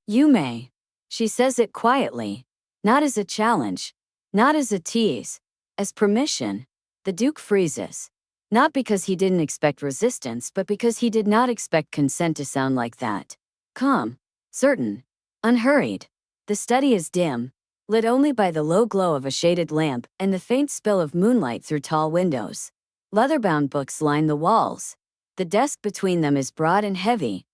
You may. She says it quietly. Not as a challenge. Not as a tease. As permission. The Duke freezes. Not because he didn't expect resistance, but because he did not expect consent to sound like that. Calm. Certain. Unhurried. The study is dim, lit only by the low glow of a shaded lamp and the faint spill of moonlight through tall windows. Leather-bound books line the walls. The desk between them is broad and heavy.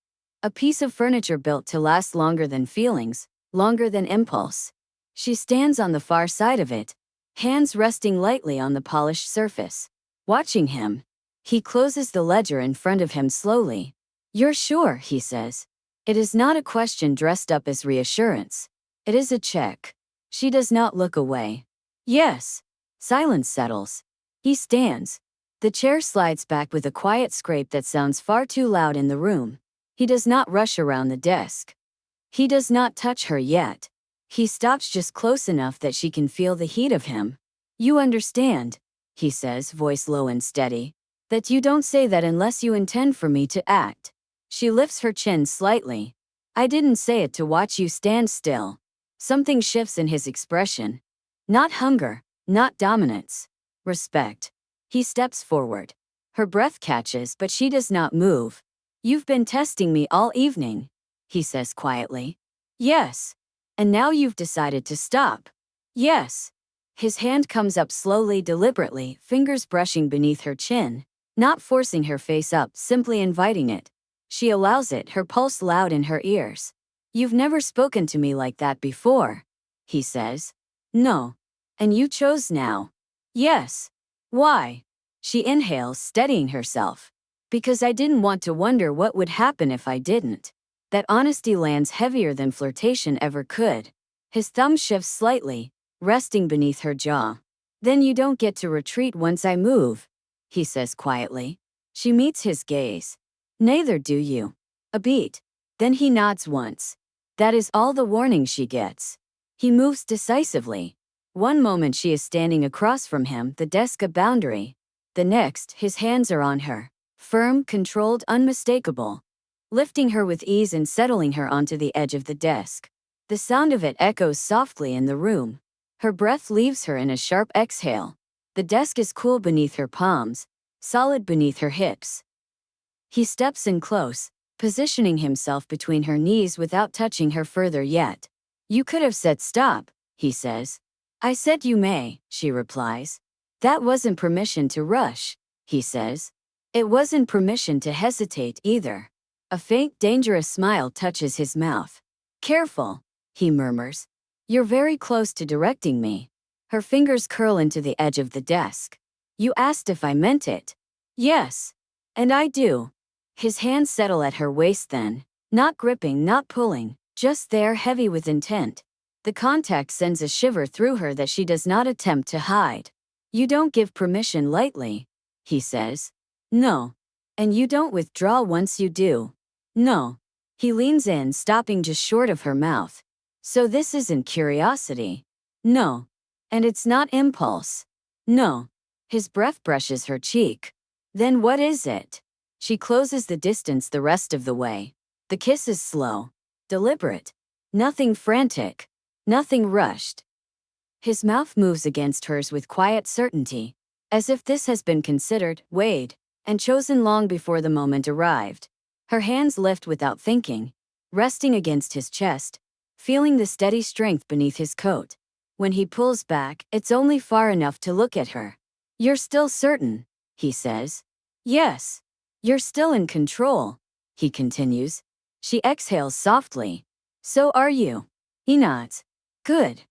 A piece of furniture built to last longer than feelings, longer than impulse. She stands on the far side of it, hands resting lightly on the polished surface. Watching him. He closes the ledger in front of him slowly. You're sure, he says. It is not a question dressed up as reassurance. It is a check. She does not look away. Yes. Silence settles. He stands. The chair slides back with a quiet scrape that sounds far too loud in the room. He does not rush around the desk. He does not touch her yet. He stops just close enough that she can feel the heat of him. You understand, he says, voice low and steady, that you don't say that unless you intend for me to act. She lifts her chin slightly. I didn't say it to watch you stand still. Something shifts in his expression. Not hunger, not dominance. Respect. He steps forward. Her breath catches, but she does not move. You've been testing me all evening, he says quietly. Yes. And now you've decided to stop. Yes. His hand comes up slowly, deliberately, fingers brushing beneath her chin, not forcing her face up, simply inviting it. She allows it, her pulse loud in her ears. You've never spoken to me like that before, he says. No. And you chose now. Yes. Why? She inhales, steadying herself. Because I didn't want to wonder what would happen if I didn't. That honesty lands heavier than flirtation ever could. His thumb shifts slightly, resting beneath her jaw. Then you don't get to retreat once I move, he says quietly. She meets his gaze. Neither do you. A beat. Then he nods once. That is all the warning she gets. He moves decisively. One moment she is standing across from him, the desk a boundary. The next, his hands are on her. Firm, controlled, unmistakable. Lifting her with ease and settling her onto the edge of the desk. The sound of it echoes softly in the room. Her breath leaves her in a sharp exhale. The desk is cool beneath her palms, solid beneath her hips. He steps in close, positioning himself between her knees without touching her further yet. You could have said stop, he says. I said you may, she replies. That wasn't permission to rush, he says. It wasn't permission to hesitate either. A faint, dangerous smile touches his mouth. Careful, he murmurs. You're very close to directing me. Her fingers curl into the edge of the desk. You asked if I meant it. Yes. And I do. His hands settle at her waist then, not gripping, not pulling, just there, heavy with intent. The contact sends a shiver through her that she does not attempt to hide. You don't give permission lightly, he says. No. And you don't withdraw once you do. No. He leans in, stopping just short of her mouth. So this isn't curiosity. No. And it's not impulse. No. His breath brushes her cheek. Then what is it? She closes the distance the rest of the way. The kiss is slow, deliberate. Nothing frantic. Nothing rushed. His mouth moves against hers with quiet certainty, as if this has been considered, weighed, and chosen long before the moment arrived. Her hands lift without thinking, resting against his chest, feeling the steady strength beneath his coat. When he pulls back, it's only far enough to look at her. You're still certain, he says. Yes. You're still in control, he continues. She exhales softly. So are you. He nods. Good.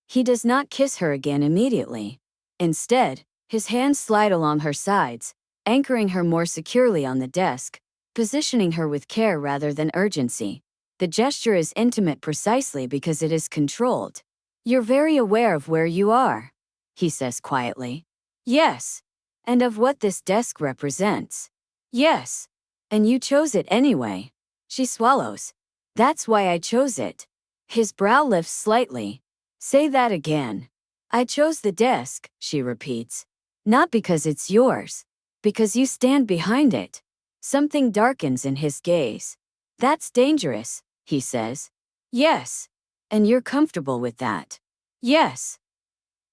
He does not kiss her again immediately. Instead, his hands slide along her sides, anchoring her more securely on the desk, positioning her with care rather than urgency. The gesture is intimate precisely because it is controlled. You're very aware of where you are, he says quietly. Yes. And of what this desk represents. Yes. And you chose it anyway. She swallows. That's why I chose it. His brow lifts slightly. Say that again. I chose the desk, she repeats. Not because it's yours. Because you stand behind it. Something darkens in his gaze. That's dangerous, he says. Yes. And you're comfortable with that? Yes.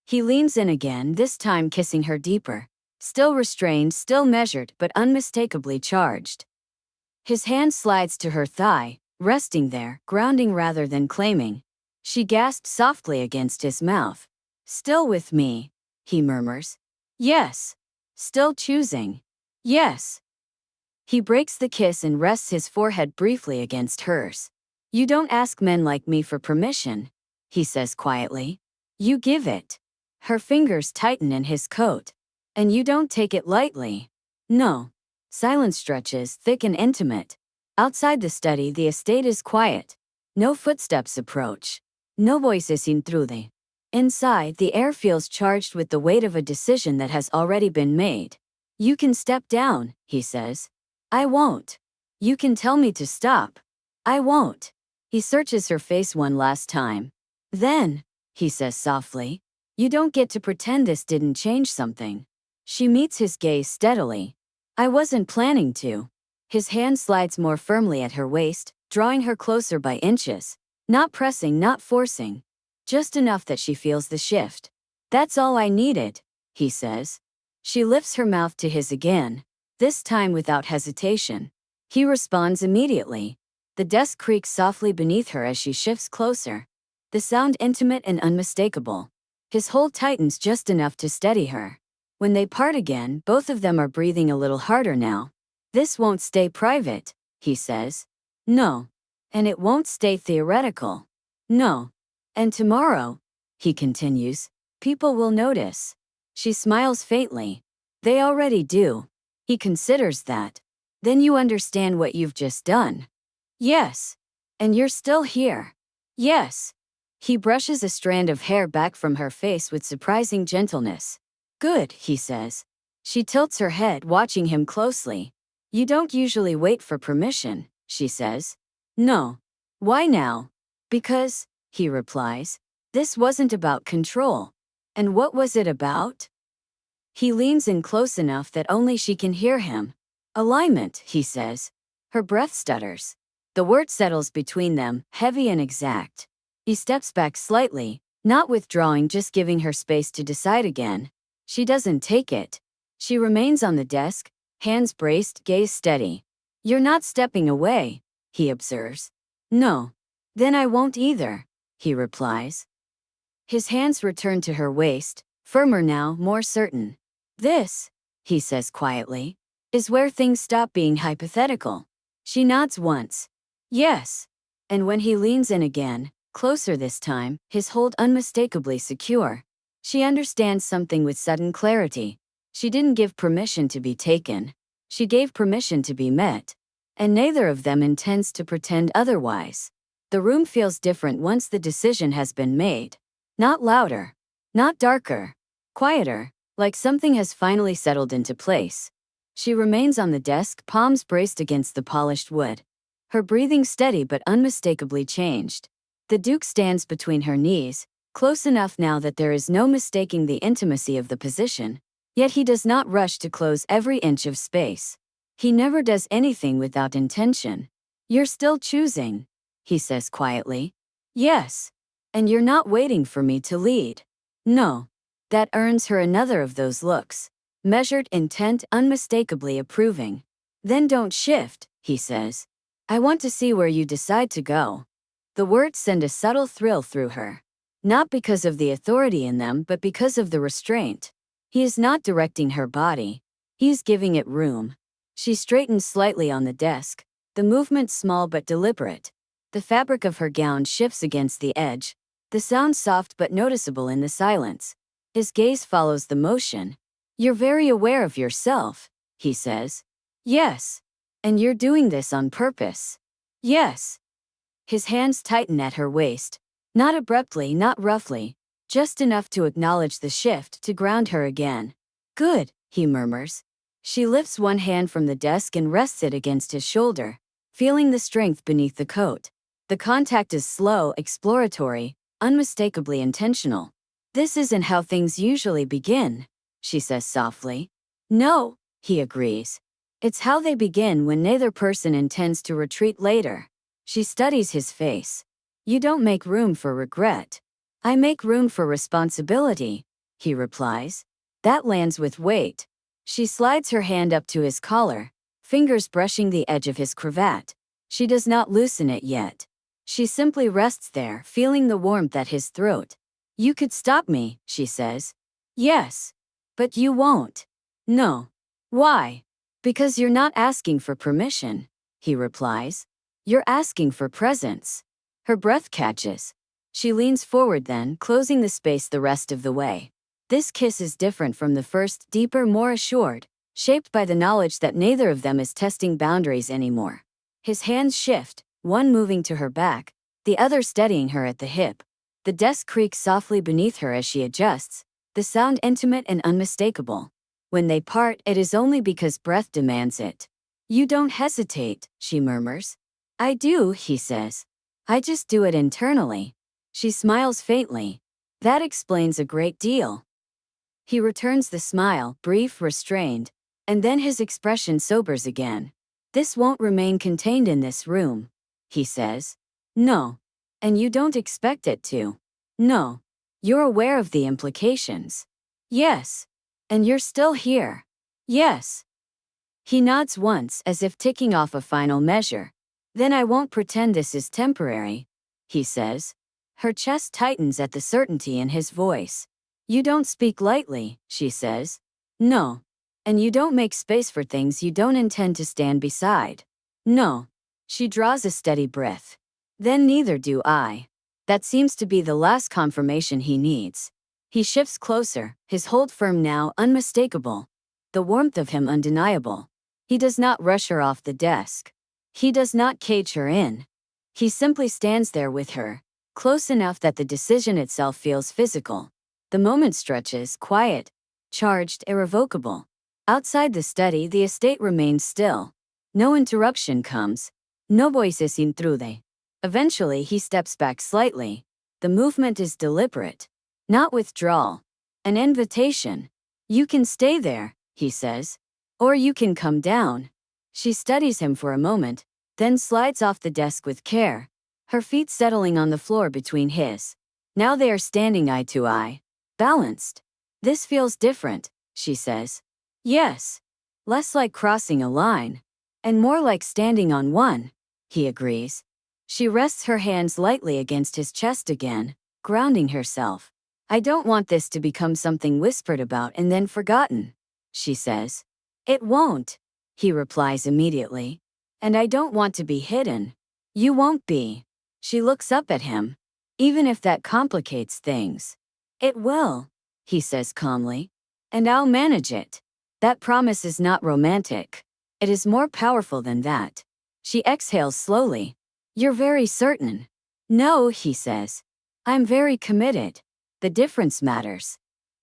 He leans in again, this time kissing her deeper. Still restrained, still measured, but unmistakably charged. His hand slides to her thigh, resting there, grounding rather than claiming. She gasped softly against his mouth. Still with me, he murmurs. Yes. Still choosing. Yes. He breaks the kiss and rests his forehead briefly against hers. You don't ask men like me for permission, he says quietly. You give it. Her fingers tighten in his coat. And you don't take it lightly. No. Silence stretches, thick and intimate. Outside the study, the estate is quiet. No footsteps approach. No voices intrude. Inside, the air feels charged with the weight of a decision that has already been made. You can step down, he says. I won't. You can tell me to stop. I won't. He searches her face one last time. Then, he says softly, you don't get to pretend this didn't change something. She meets his gaze steadily. I wasn't planning to. His hand slides more firmly at her waist, drawing her closer by inches. Not pressing, not forcing. Just enough that she feels the shift. That's all I needed, he says. She lifts her mouth to his again, this time without hesitation. He responds immediately. The desk creaks softly beneath her as she shifts closer. The sound intimate and unmistakable. His hold tightens just enough to steady her. When they part again, both of them are breathing a little harder now. This won't stay private, he says. No. And it won't stay theoretical. No. And tomorrow, he continues, people will notice. She smiles faintly. They already do. He considers that. Then you understand what you've just done. Yes. And you're still here. Yes. He brushes a strand of hair back from her face with surprising gentleness. Good, he says. She tilts her head, watching him closely. You don't usually wait for permission, she says. No. Why now? Because, he replies, this wasn't about control. And what was it about? He leans in close enough that only she can hear him. Alignment, he says. Her breath stutters. The word settles between them, heavy and exact. He steps back slightly, not withdrawing, just giving her space to decide again. She doesn't take it. She remains on the desk, hands braced, gaze steady. You're not stepping away, he observes. No. Then I won't either, he replies. His hands return to her waist, firmer now, more certain. This, he says quietly, is where things stop being hypothetical. She nods once. Yes. And when he leans in again, closer this time, his hold unmistakably secure. She understands something with sudden clarity. She didn't give permission to be taken. She gave permission to be met. And neither of them intends to pretend otherwise. The room feels different once the decision has been made. Not louder. Not darker. Quieter, like something has finally settled into place. She remains on the desk, palms braced against the polished wood. Her breathing steady but unmistakably changed. The Duke stands between her knees, close enough now that there is no mistaking the intimacy of the position. Yet he does not rush to close every inch of space. He never does anything without intention. You're still choosing, he says quietly. Yes. And you're not waiting for me to lead. No. That earns her another of those looks. Measured intent, unmistakably approving. Then don't shift, he says. I want to see where you decide to go. The words send a subtle thrill through her. Not because of the authority in them, but because of the restraint. He is not directing her body. He is giving it room. She straightens slightly on the desk, the movement small but deliberate. The fabric of her gown shifts against the edge, the sound soft but noticeable in the silence. His gaze follows the motion. You're very aware of yourself, he says. Yes. And you're doing this on purpose. Yes. His hands tighten at her waist. Not abruptly, not roughly, just enough to acknowledge the shift, to ground her again. Good, he murmurs. She lifts one hand from the desk and rests it against his shoulder, feeling the strength beneath the coat. The contact is slow, exploratory, unmistakably intentional. This isn't how things usually begin, she says softly. No, he agrees. It's how they begin when neither person intends to retreat later. She studies his face. You don't make room for regret. I make room for responsibility, he replies. That lands with weight. She slides her hand up to his collar, fingers brushing the edge of his cravat. She does not loosen it yet. She simply rests there, feeling the warmth at his throat. You could stop me, she says. Yes. But you won't. No. Why? Because you're not asking for permission, he replies. You're asking for presence. Her breath catches. She leans forward then, closing the space the rest of the way. This kiss is different from the first, deeper, more assured, shaped by the knowledge that neither of them is testing boundaries anymore. His hands shift, one moving to her back, the other steadying her at the hip. The desk creaks softly beneath her as she adjusts, the sound intimate and unmistakable. When they part, it is only because breath demands it. You don't hesitate, she murmurs. I do, he says. I just do it internally. She smiles faintly. That explains a great deal. He returns the smile, brief, restrained, and then his expression sobers again. This won't remain contained in this room, he says. No. And you don't expect it to. No. You're aware of the implications. Yes. And you're still here. Yes. He nods once as if ticking off a final measure. Then I won't pretend this is temporary, he says. Her chest tightens at the certainty in his voice. You don't speak lightly, she says. No. And you don't make space for things you don't intend to stand beside. No. She draws a steady breath. Then neither do I. That seems to be the last confirmation he needs. He shifts closer, his hold firm now, unmistakable. The warmth of him undeniable. He does not rush her off the desk. He does not cage her in. He simply stands there with her, close enough that the decision itself feels physical. The moment stretches, quiet, charged, irrevocable. Outside the study, the estate remains still. No interruption comes. No voices intrude. Eventually, he steps back slightly. The movement is deliberate. Not withdrawal. An invitation. You can stay there, he says. Or you can come down. She studies him for a moment, then slides off the desk with care, her feet settling on the floor between his. Now they are standing eye to eye. Balanced. This feels different, she says. Yes. Less like crossing a line. And more like standing on one, he agrees. She rests her hands lightly against his chest again, grounding herself. I don't want this to become something whispered about and then forgotten, she says. It won't, he replies immediately. And I don't want to be hidden. You won't be. She looks up at him. Even if that complicates things. It will, he says calmly. And I'll manage it. That promise is not romantic. It is more powerful than that. She exhales slowly. You're very certain. No, he says. I'm very committed. The difference matters.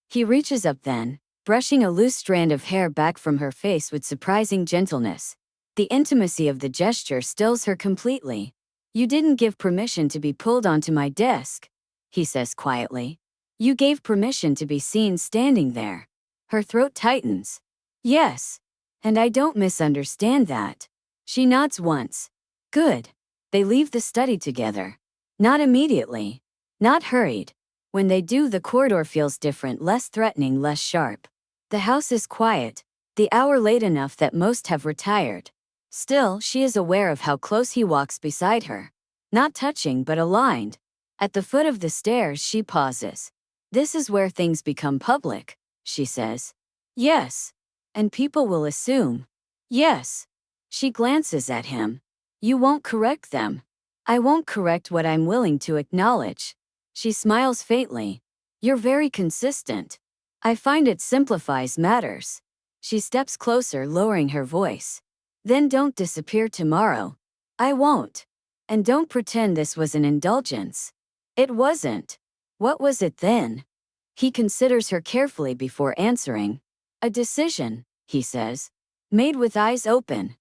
He reaches up then, brushing a loose strand of hair back from her face with surprising gentleness. The intimacy of the gesture stills her completely. You didn't give permission to be pulled onto my desk, he says quietly. You gave permission to be seen standing there. Her throat tightens. Yes. And I don't misunderstand that. She nods once. Good. They leave the study together. Not immediately. Not hurried. When they do, the corridor feels different, less threatening, less sharp. The house is quiet, the hour late enough that most have retired. Still, she is aware of how close he walks beside her. Not touching but aligned. At the foot of the stairs, she pauses. This is where things become public, she says. Yes. And people will assume. Yes. She glances at him. You won't correct them. I won't correct what I'm willing to acknowledge. She smiles faintly. You're very consistent. I find it simplifies matters. She steps closer, lowering her voice. Then don't disappear tomorrow. I won't. And don't pretend this was an indulgence. It wasn't. What was it then? He considers her carefully before answering. A decision, he says. Made with eyes open.